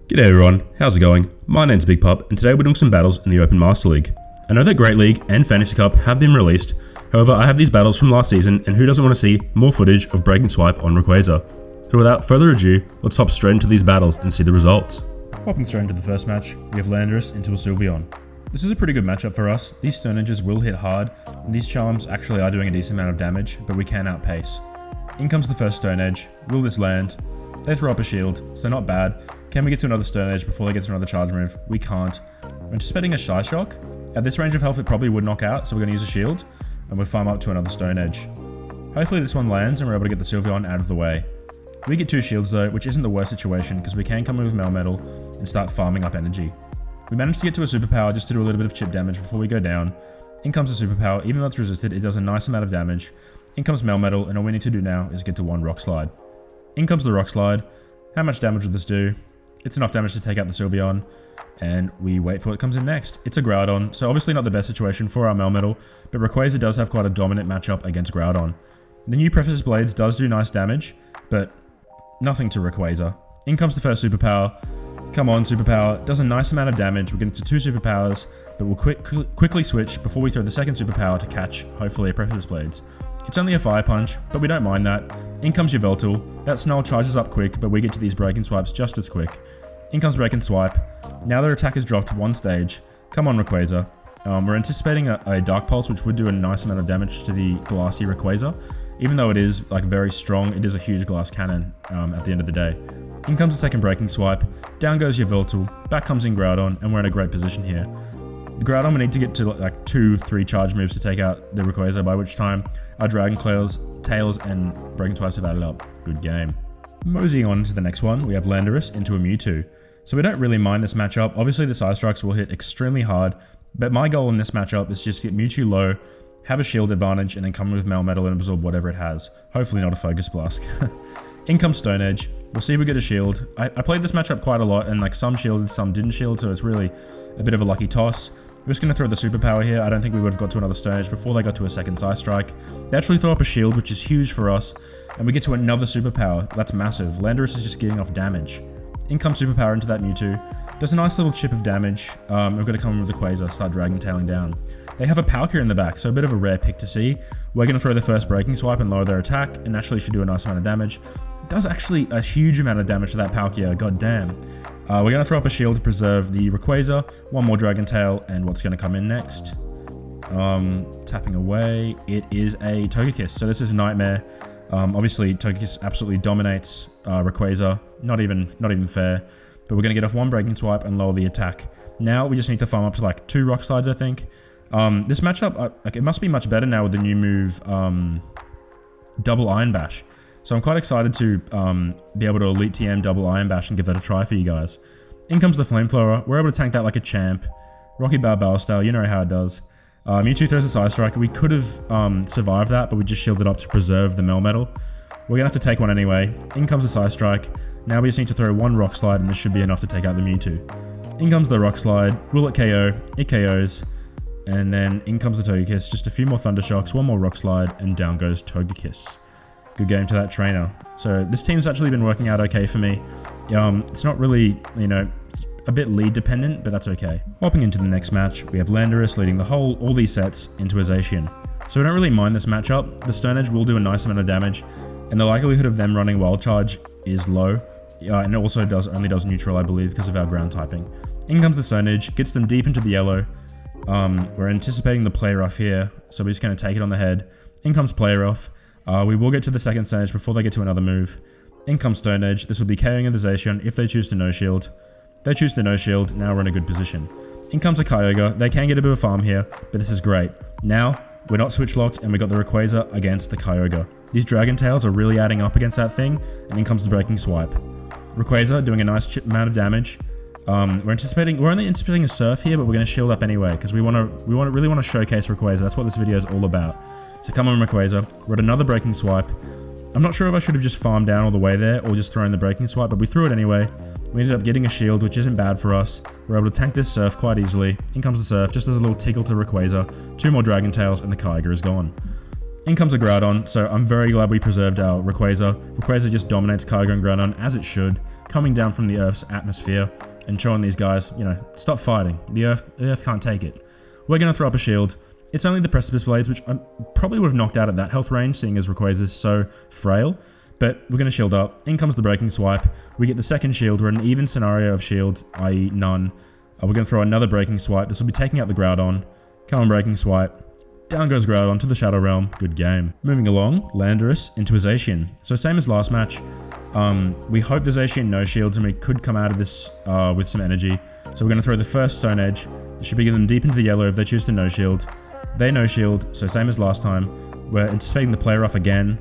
G'day everyone, how's it going? My name's Big Pup, and today we're doing some battles in the Open Master League. I know that Greatleague and Fantasy Cup have been released, however I have these battles from last season, and who doesn't want to see more footage of Breaking Swipe on Rayquaza? So without further ado, let's hop straight into these battles and see the results. Hopping straight into the first match, we have Landorus into a Sylveon. This is a pretty good matchup for us. These Stone Edges will hit hard, and these Charms actually are doing a decent amount of damage, but we can outpace. In comes the first Stone Edge. Will this land? They throw up a shield, so not bad. Can we get to another Stone Edge before they get to another charge move? We can't. We're anticipating a Shy Shock. At this range of health it probably would knock out, so we're going to use a shield, and we'll farm up to another Stone Edge. Hopefully this one lands and we're able to get the Sylveon out of the way. We get 2 shields though, which isn't the worst situation, because we can come in with Melmetal and start farming up energy. We managed to get to a Superpower just to do a little bit of chip damage before we go down. In comes a Superpower. Even though it's resisted, it does a nice amount of damage. In comes Melmetal, and all we need to do now is get to 1 Rock Slide. In comes the Rock Slide. How much damage will this do? It's enough damage to take out the Sylveon, and we wait for what comes in next. It's a Groudon, so obviously not the best situation for our Melmetal, but Rayquaza does have quite a dominant matchup against Groudon. The new Preface Blades does do nice damage, but nothing to Rayquaza. In comes the first Superpower. Come on, Superpower. Does a nice amount of damage. We're getting to 2 Superpowers, but we'll quickly switch before we throw the second Superpower to catch, hopefully, a Preface Blades. It's only a Fire Punch, but we don't mind that. In comes Yveltal. That Snarl charges up quick, but we get to these Breaking Swipes just as quick. In comes Break and Swipe. Now their attack has dropped 1 stage. Come on, Rayquaza. We're anticipating a Dark Pulse, which would do a nice amount of damage to the glassy Rayquaza. Even though it is like very strong, it is a huge glass cannon at the end of the day. In comes the second Breaking Swipe. Down goes Yveltal. Back comes in Groudon, and we're in a great position here. The Groudon, we need to get to like 2-3 charge moves to take out the Rayquaza, by which time our Dragon Tails and Breaking Swipes have added up. Good game. Moseying on to the next one, we have Landorus into a Mewtwo. So we don't really mind this matchup. Obviously the Side Strikes will hit extremely hard, but my goal in this matchup is just to get Mewtwo low, have a shield advantage, and then come with Melmetal and absorb whatever it has. Hopefully not a Focus Blast. In comes Stone Edge. We'll see if we get a shield. I played this matchup quite a lot, and like some shielded, some didn't shield, so it's really a bit of a lucky toss. We're just going to throw the Superpower here. I don't think we would have got to another Stone Edge before they got to a second Side Strike. They actually throw up a shield, which is huge for us, and we get to another Superpower. That's massive. Landorus is just getting off damage. In comes Superpower into that Mewtwo. Does a nice little chip of damage. We're going to come in with the Quasar, start Dragon Tailing down. They have a Palkia in the back, so a bit of a rare pick to see. We're going to throw the first Breaking Swipe and lower their attack, and naturally should do a nice amount of damage. It does actually a huge amount of damage to that Palkia, god damn. We're going to throw up a shield to preserve the Rayquaza, 1 more Dragon Tail, and what's going to come in next? Tapping away, it is a Togekiss. So this is Nightmare. Obviously Togekiss absolutely dominates Rayquaza, not even fair. But we're going to get off 1 Breaking Swipe and lower the attack. Now we just need to farm up to like 2 Rock Slides, I think. This matchup, it must be much better now with the new move, Double Iron Bash. So I'm quite excited to be able to Elite TM Double Iron Bash and give that a try for you guys. In comes the Flamethrower. We're able to tank that like a champ. Rocky Balboa style, you know how it does. Mewtwo throws a Side Strike. We could have survived that, but we just shielded up to preserve the Melmetal. We're going to have to take one anyway. In comes the Side Strike. Now we just need to throw 1 Rock Slide, and this should be enough to take out the Mewtwo. In comes the Rock Slide. Will it KO? It KOs. And then in comes the Togekiss. Just a few more Thunder Shocks, 1 more Rock Slide, and down goes Togekiss. Good game to that trainer. So this team's actually been working out okay for me. It's not really, it's a bit lead dependent, but that's okay. Hopping into the next match, we have Landorus leading all these sets into a Zacian. So we don't really mind this matchup. The Stone Edge will do a nice amount of damage, and the likelihood of them running Wild Charge is low. And it also only does neutral, I believe, because of our ground typing. In comes the Stone Edge, gets them deep into the yellow. We're anticipating the Play Rough here, so we're just going to take it on the head. In comes Play Rough. We will get to the second Stone Edge before they get to another move. In comes Stone Edge. This will be KOing the Zacian if they choose to no shield. They choose to no shield. Now we're in a good position. In comes a Kyogre. They can get a bit of a farm here, but this is great. Now, we're not switch locked, and we got the Rayquaza against the Kyogre. These Dragon Tails are really adding up against that thing, and in comes the Breaking Swipe. Rayquaza doing a nice amount of damage. We're only anticipating a Surf here, but we're going to shield up anyway, because we really want to showcase Rayquaza. That's what this video is all about. So come on, Rayquaza. We're at another Breaking Swipe. I'm not sure if I should have just farmed down all the way there or just thrown the Breaking Swipe, but we threw it anyway. We ended up getting a shield, which isn't bad for us. We're able to tank this Surf quite easily. In comes the Surf, just as a little tickle to Rayquaza. 2 more Dragon Tails, and the Kyogre is gone. In comes a Groudon, so I'm very glad we preserved our Rayquaza. Rayquaza just dominates Kyogre and Groudon as it should, coming down from the Earth's atmosphere and showing these guys, you know, stop fighting. The Earth can't take it. We're going to throw up a shield. It's only the Precipice Blades, which I probably would have knocked out at that health range, seeing as Rayquaza is so frail. But we're going to shield up. In comes the Breaking Swipe. We get the second shield. We're in an even scenario of shield, i.e. none. We're going to throw another Breaking Swipe. This will be taking out the Groudon. Come on, Breaking Swipe. Down goes Groudon to the Shadow Realm. Good game. Moving along, Landorus into a Zacian. So same as last match. We hope the Zacian no shields and we could come out of this with some energy. So we're going to throw the first Stone Edge. It should be getting them deep into the yellow if they choose to no shield. They no shield, so same as last time. We're anticipating the player off again.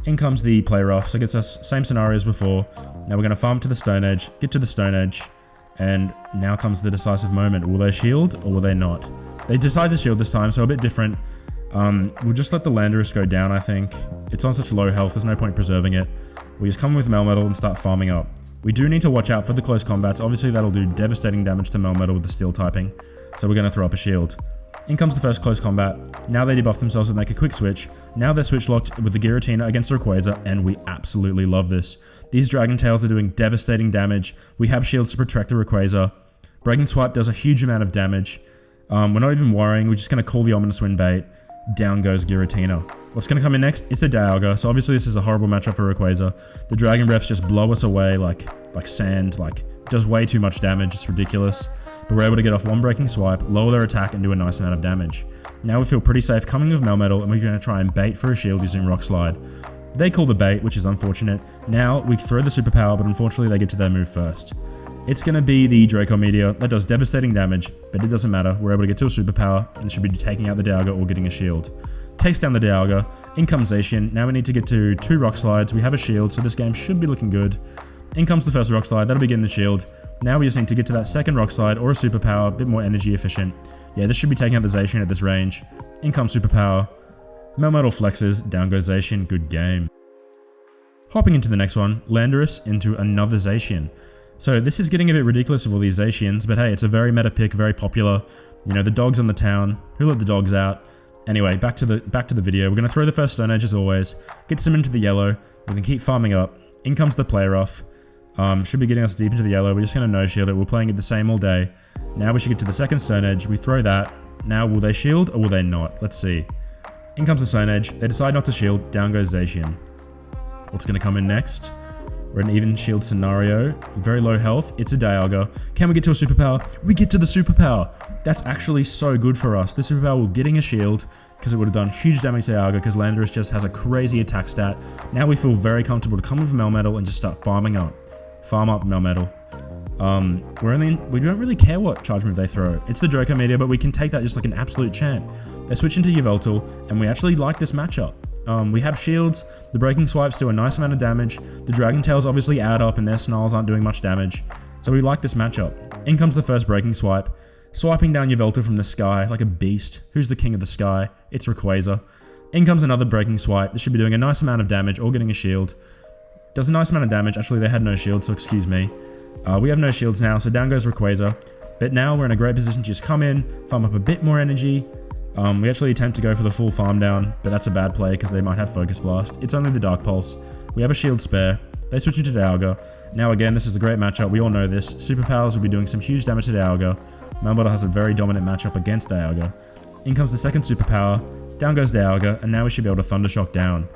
In comes the player off, so it gets us same scenario as before. Now we're going to farm to the Stone Edge, get to the Stone Edge, and now comes the decisive moment. Will they shield or will they not? They decide to shield this time, so a bit different. We'll just let the Landorus go down, I think. It's on such low health, there's no point preserving it. We just come with Melmetal and start farming up. We do need to watch out for the close combats. Obviously, that'll do devastating damage to Melmetal with the Steel typing. So we're going to throw up a shield. In comes the first close combat. Now they debuff themselves and make a quick switch. Now they're switch locked with the Giratina against the Rayquaza, and we absolutely love this. These Dragon Tails are doing devastating damage. We have shields to protect the Rayquaza. Breaking Swipe does a huge amount of damage. We're not even worrying. We're just going to call the Ominous Wind bait. Down goes Giratina. What's going to come in next? It's a Dialga. So obviously this is a horrible matchup for Rayquaza. The Dragon Breaths just blow us away like sand. Does way too much damage. It's ridiculous. But we're able to get off one Breaking Swipe, lower their attack, and do a nice amount of damage. Now we feel pretty safe coming with Melmetal, and we're going to try and bait for a shield using Rock Slide. They call the bait, which is unfortunate. Now we throw the superpower, but unfortunately they get to their move first. It's going to be the Draco Meteor. That does devastating damage, but it doesn't matter. We're able to get to a superpower, and should be taking out the Dialga or getting a shield. Takes down the Dialga. In comes Zacian. Now we need to get to 2 Rock Slides. We have a shield, so this game should be looking good. In comes the first Rock Slide. That'll be getting the shield. Now we just need to get to that second Rock Slide or a superpower, a bit more energy efficient. Yeah, this should be taking out the Zacian at this range. In comes superpower. Melmetal flexes. Down goes Zacian. Good game. Hopping into the next one, Landorus into another Zacian. So this is getting a bit ridiculous with all these Zacians, but hey, it's a very meta pick, very popular. You know, the dogs on the town. Who let the dogs out? Anyway, back to the video. We're going to throw the first Stone Edge as always. Gets them into the yellow. We're going to keep farming up. In comes the player off. Should be getting us deep into the yellow. We're just going to no shield it. We're playing it the same all day. Now we should get to the second Stone Edge. We throw that. Now will they shield or will they not? Let's see. In comes the Stone Edge. They decide not to shield. Down goes Zacian. What's going to come in next? We're in an even shield scenario. Very low health. It's a Dialga. Can we get to a superpower? We get to the superpower. That's actually so good for us. The superpower will getting a shield because it would have done huge damage to Dialga because Landorus just has a crazy attack stat. Now we feel very comfortable to come with Melmetal and just start farming up. Farm up Melmetal. We don't really care what charge move they throw. It's the Draco Meteor, but we can take that just like an absolute champ. They switch into Yveltal, and we actually like this matchup. We have shields, the Breaking Swipes do a nice amount of damage, the Dragon Tails obviously add up and their Snarls aren't doing much damage, so we like this matchup. In comes the first Breaking Swipe, swiping down Yveltal from the sky like a beast. Who's the king of the sky? It's Rayquaza. In comes another Breaking Swipe, this should be doing a nice amount of damage or getting a shield. Does a nice amount of damage, actually they had no shield, so excuse me. We have no shields now, so down goes Rayquaza, but now we're in a great position to just come in, farm up a bit more energy. We actually attempt to go for the full farm down, but that's a bad play because they might have Focus Blast. It's only the Dark Pulse. We have a shield spare. They switch into Dialga. Now again, this is a great matchup. We all know this. Superpowers will be doing some huge damage to Dialga. Melmetal has a very dominant matchup against Dialga. In comes the second superpower. Down goes Dialga, and now we should be able to Thundershock down.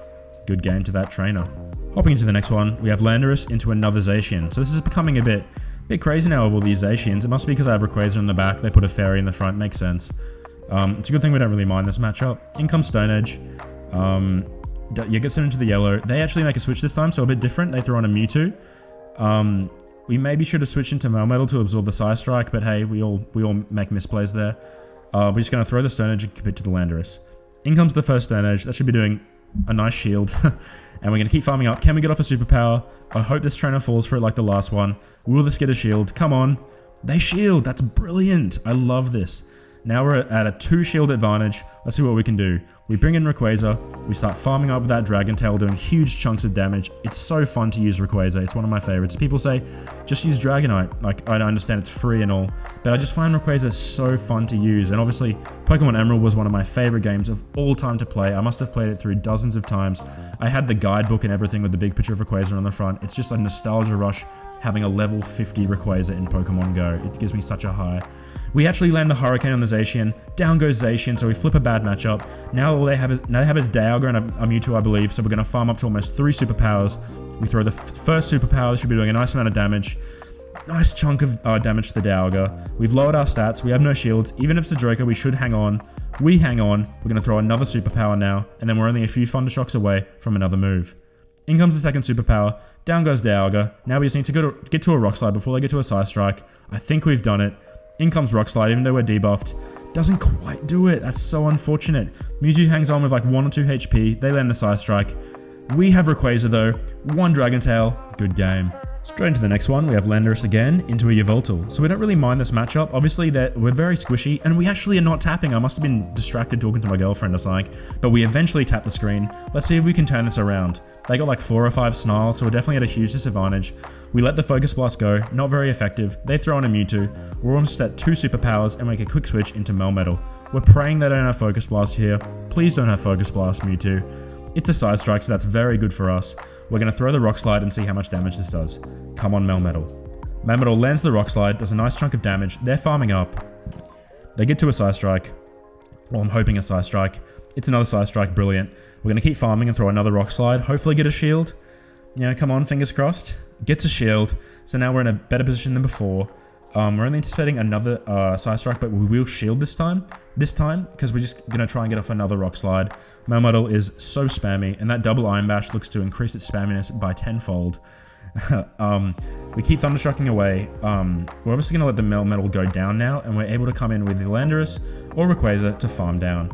Good game to that trainer. Hopping into the next one, we have Landorus into another Zacian. So this is becoming a bit crazy now with all these Zacians. It must be because I have Rayquaza in the back. They put a Fairy in the front. Makes sense. It's a good thing we don't really mind this matchup. In comes Stone Edge. You get sent into the yellow. They actually make a switch this time, so a bit different. They throw on a Mewtwo. We maybe should have switched into Melmetal to absorb the Psy Strike, but hey, we all make misplays there. We're just going to throw the Stone Edge and commit to the Landorus. In comes the first Stone Edge. That should be doing a nice shield. And we're going to keep farming up. Can we get off a superpower? I hope this trainer falls for it like the last one. Will this get a shield? Come on. They shield. That's brilliant. I love this. Now we're at a 2 shield advantage. Let's see what we can do. We bring in Rayquaza. We start farming up with that Dragon Tail, doing huge chunks of damage. It's so fun to use Rayquaza. It's one of my favorites. People say, just use Dragonite. Like, I understand it's free and all, but I just find Rayquaza so fun to use. And obviously, Pokemon Emerald was one of my favorite games of all time to play. I must have played it through dozens of times. I had the guidebook and everything with the big picture of Rayquaza on the front. It's just a nostalgia rush having a level 50 Rayquaza in Pokemon Go. It gives me such a high. We actually land the Hurricane on the Zacian. Down goes Zacian, so we flip a bad matchup. Now all they have is Dialga and a Mewtwo, I believe, so we're going to farm up to almost 3 superpowers. We throw the first superpower. This should be doing a nice amount of damage. Nice chunk of damage to the Dialga. We've lowered our stats. We have no shields. Even if it's a Joker, we should hang on. We hang on. We're going to throw another superpower now, and then we're only a few Thundershocks away from another move. In comes the second superpower. Down goes Dialga. Now we just need to get to a Rock Slide before they get to a Side Strike. I think we've done it. In comes Rock Slide, even though we're debuffed. Doesn't quite do it. That's so unfortunate. Mewtwo hangs on with like 1 or 2 HP. They land the Side Strike. We have Rayquaza though. 1 Dragon Tail. Good game. Straight into the next one, we have Landorus again into a Yveltal. So we don't really mind this matchup. Obviously, we're very squishy, and we actually are not tapping. I must have been distracted talking to my girlfriend or something, but we eventually tap the screen. Let's see if we can turn this around. They got like 4 or 5 snarls, so we're definitely at a huge disadvantage. We let the Focus Blast go, not very effective. They throw in a Mewtwo. We're almost at 2 superpowers and make a quick switch into Melmetal. We're praying they don't have Focus Blast here. Please don't have Focus Blast, Mewtwo. It's a Side Strike, so that's very good for us. We're going to throw the Rock Slide and see how much damage this does. Come on, Melmetal. Melmetal lands the Rock Slide, does a nice chunk of damage. They're farming up. They get to a Side Strike. Well, I'm hoping a Side Strike. It's another Side Strike, brilliant. We're going to keep farming and throw another Rock Slide. Hopefully get a shield. You know, come on, fingers crossed. Gets a shield. So now we're in a better position than before. We're only anticipating another Side Strike, but we will shield this time. Because we're just going to try and get off another Rock Slide. Melmetal is so spammy, and that double Iron Bash looks to increase its spamminess by tenfold. We keep Thunderstrucking away. We're obviously going to let the Melmetal go down now, and we're able to come in with the Landorus or Rayquaza to farm down.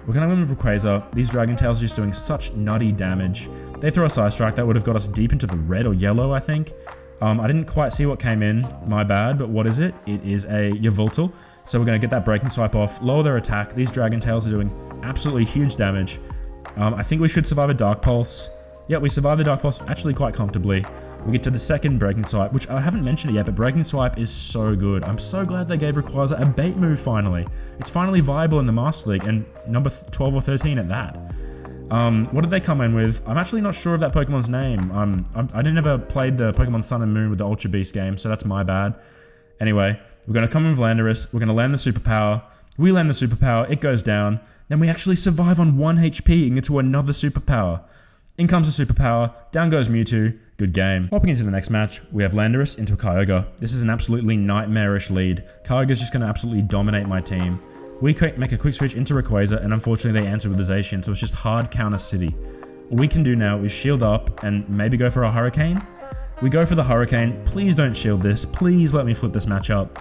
We're going to go with Rayquaza. These Dragon Tails are just doing such nutty damage. They throw a Side Strike that would have got us deep into the red or yellow, I think. I didn't quite see what came in, my bad, but what is it? It is a Yveltal. So we're going to get that Breaking Swipe off, lower their attack. These Dragon Tails are doing absolutely huge damage. I think we should survive a Dark Pulse. Yeah, we survived the Dark Pulse actually quite comfortably. We get to the second Breaking Swipe, which I haven't mentioned it yet, but Breaking Swipe is so good. I'm so glad they gave Rayquaza a bait move finally. It's finally viable in the Master League, and number 12 or 13 at that. What did they come in with? I'm actually not sure of that Pokemon's name. I didn't ever played the Pokemon Sun and Moon with the Ultra Beast game, so that's my bad. Anyway, we're going to come in with Landorus. We're going to land the Superpower. We land the Superpower. It goes down. Then we actually survive on 1 HP and get to another Superpower. In comes the Superpower. Down goes Mewtwo. Good game. Hopping into the next match, we have Landorus into a Kyogre. This is an absolutely nightmarish lead. Kyogre's just going to absolutely dominate my team. We make a quick switch into Rayquaza, and unfortunately they answer with the Zacian, so it's just hard counter city. What we can do now is shield up and maybe go for a Hurricane. We go for the Hurricane. Please don't shield this. Please let me flip this match up.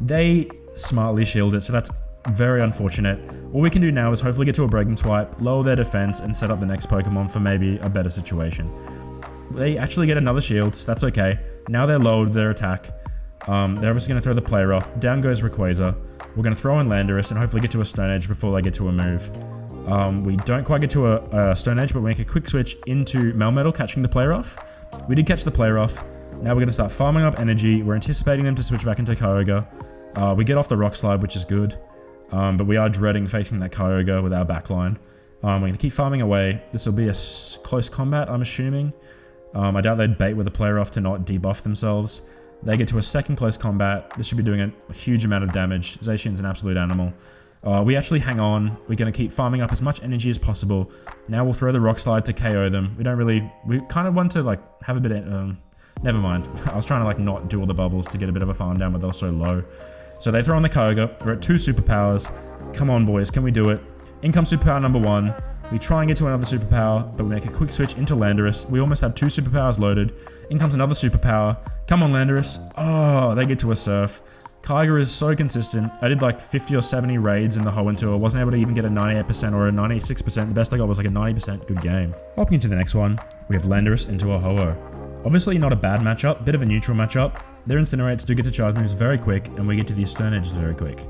They smartly shield it, so that's very unfortunate. What we can do now is hopefully get to a Breaking Swipe, lower their defense, and set up the next Pokemon for maybe a better situation. They actually get another shield, so that's okay. Now they're lowered their attack. They're obviously going to throw the player off. Down goes Rayquaza. We're going to throw in Landorus and hopefully get to a Stone Edge before they get to a move. We don't quite get to a Stone Edge, but we make a quick switch into Melmetal, catching the player off. We did catch the player off. Now we're going to start farming up energy. We're anticipating them to switch back into Kyogre. We get off the Rock Slide, which is good. But we are dreading facing that Kyogre with our backline. We're going to keep farming away. This will be a close combat, I'm assuming. I doubt they'd bait with a player off to not debuff themselves. They get to a second close combat. This should be doing a huge amount of damage. Zacian's an absolute animal. We actually hang on. We're going to keep farming up as much energy as possible. Now we'll throw the Rock Slide to KO them. We kind of want to like have a bit of... never mind. I was trying to like not do all the bubbles to get a bit of a farm down, but they're so low. So they throw on the Kyogre. We're at 2 superpowers. Come on, boys. Can we do it? In comes superpower number 1. We try and get to another superpower, but we make a quick switch into Landorus. We almost have 2 superpowers loaded. In comes another superpower. Come on, Landorus. Oh, they get to a Surf. Kyogre is so consistent. I did like 50 or 70 raids in the Hoenn tour. Wasn't able to even get a 98% or a 96%. The best I got was like a 90%. Good game. Hopping into the next one, we have Landorus into a Ho-Oh. Obviously not a bad matchup, bit of a neutral matchup. Their Incinerates do get to charge moves very quick, and we get to these Stone Edges very quick.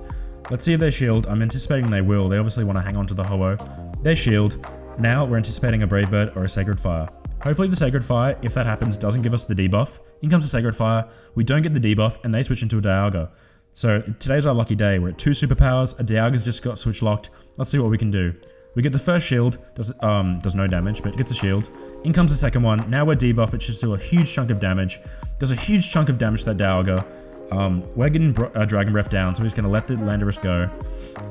Let's see if they shield. I'm anticipating they will. They obviously want to hang on to the Ho-Oh. They shield. Now we're anticipating a Brave Bird or a Sacred Fire. Hopefully the Sacred Fire, if that happens, doesn't give us the debuff. In comes the Sacred Fire. We don't get the debuff and they switch into a Dialga. So today's our lucky day. We're at 2 superpowers. A Dialga's just got switch locked. Let's see what we can do. We get the first shield. Does no damage, but it gets a shield. In comes the second one. Now we're debuffed, which is still a huge chunk of damage. Does a huge chunk of damage to that Dialga. We're getting Dragon Breath down, so we're just going to let the Landorus go.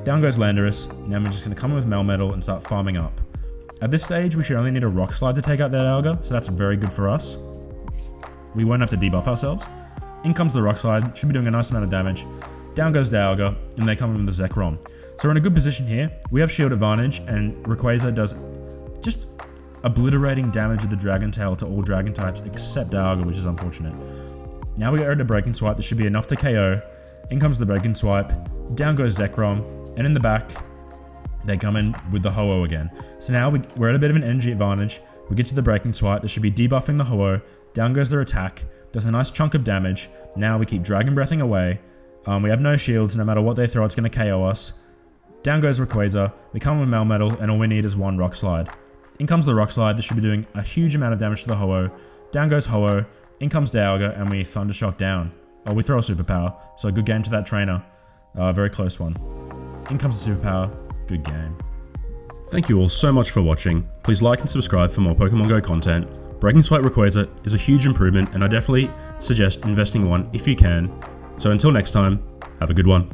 Down goes Landorus. Now we're just going to come in with Melmetal and start farming up. At this stage, we should only need a Rock Slide to take out that Dialga, so that's very good for us. We won't have to debuff ourselves. In comes the Rock Slide, should be doing a nice amount of damage. Down goes Dialga, and they come in with the Zekrom. So we're in a good position here. We have shield advantage, and Rayquaza does just obliterating damage with the Dragon Tail to all Dragon types except Dialga, which is unfortunate. Now we get rid of Breaking Swipe. This should be enough to KO. In comes the Breaking Swipe. Down goes Zekrom. And in the back, they come in with the Ho-Oh again. So now we're at a bit of an energy advantage. We get to the Breaking Swipe. This should be debuffing the Ho-Oh. Down goes their attack. Does a nice chunk of damage. Now we keep Dragon Breathing away. We have no shields. No matter what they throw, it's going to KO us. Down goes Rayquaza. We come with Melmetal, and all we need is one Rock Slide. In comes the Rock Slide. This should be doing a huge amount of damage to the Ho-Oh. Down goes Ho-Oh. In comes Dialga, and we Thundershock down. Oh, we throw a Superpower. So a good game to that trainer. Very close one. In comes the Superpower. Good game. Thank you all so much for watching. Please like and subscribe for more PokemonGo content. Breaking Swipe Rayquaza is a huge improvement, and I definitely suggest investing one if you can. So until next time, have a good one.